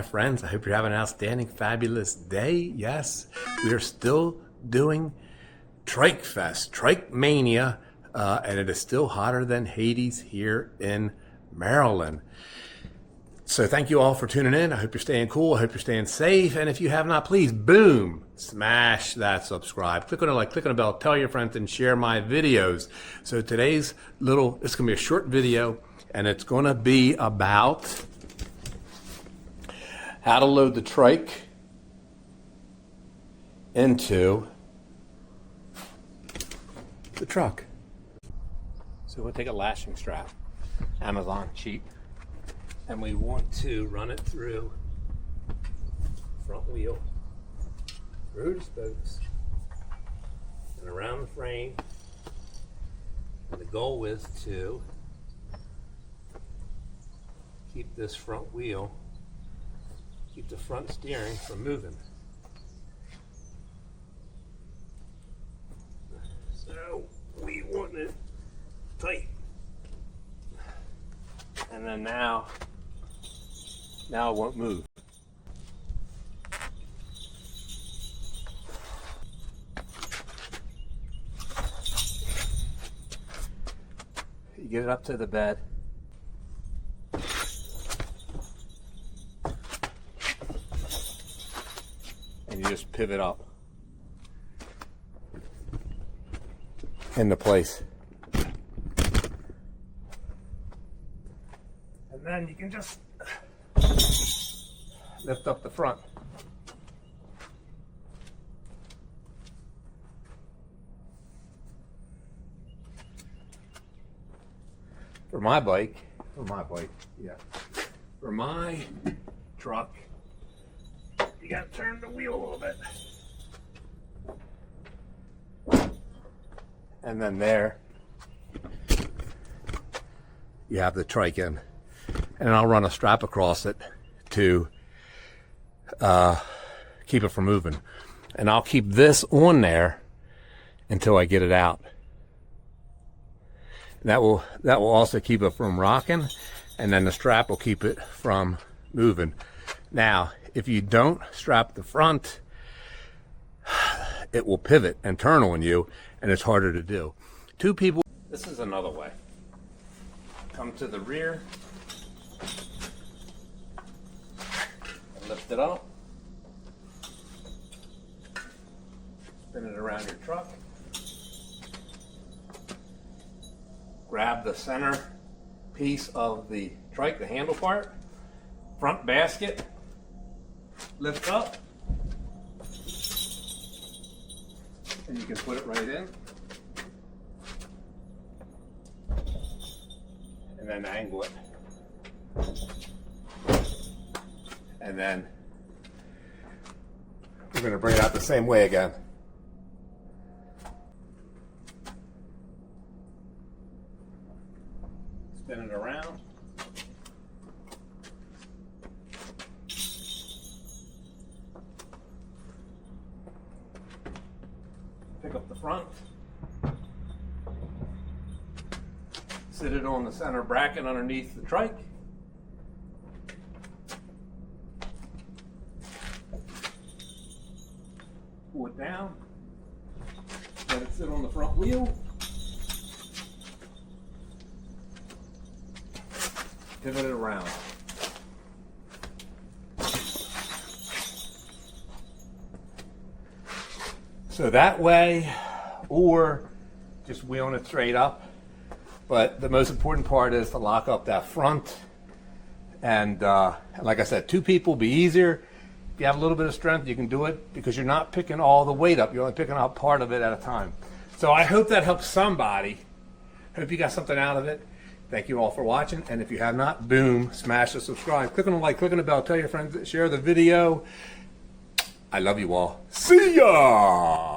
friends. I hope you're having an outstanding, fabulous day. Yes, we are still doing Trike Fest, Trike Mania, and it is still hotter than Hades here in Maryland. So thank you all for tuning in. I hope you're staying cool. I hope you're staying safe. And if you have not, please, boom, smash that subscribe. Click on the like, click on the bell, tell your friends, and share my videos. So today's it's going to be a short video, and it's going to be about how to load the trike into the truck. So we'll take a lashing strap, Amazon, cheap. And we want to run it through front wheel, through the spokes, and around the frame. And the goal is to keep this front wheel, keep the front steering from moving. So we want it tight. And then now it won't move. You get it up to the bed. And you just pivot up into place. And then you can just lift up the front. For my truck, you gotta turn the wheel a little bit. And then there, you have the trike in. And I'll run a strap across it to keep it from moving. And I'll keep this on there until I get it out. That will also keep it from rocking, and then the strap will keep it from moving. Now, if you don't strap the front, it will pivot and turn on you, and it's harder to do. Two people, this is another way. Come to the rear, and lift it up, spin it around your truck, grab the center piece of the trike, the handle part, front basket, lift up, and you can put it right in, and then angle it, and then we're going to bring it out the same way again. Spin it around. Pick up the front. Sit it on the center bracket underneath the trike. Pull it down. Let it sit on the front wheel. Pivot it around. So that way, or just wheeling it straight up. But the most important part is to lock up that front. And like I said, two people will be easier. If you have a little bit of strength, you can do it because you're not picking all the weight up. You're only picking up part of it at a time. So I hope that helps somebody. Hope you got something out of it. Thank you all for watching, and if you have not, boom, smash the subscribe. Click on the like, click on the bell, tell your friends, share the video. I love you all. See ya!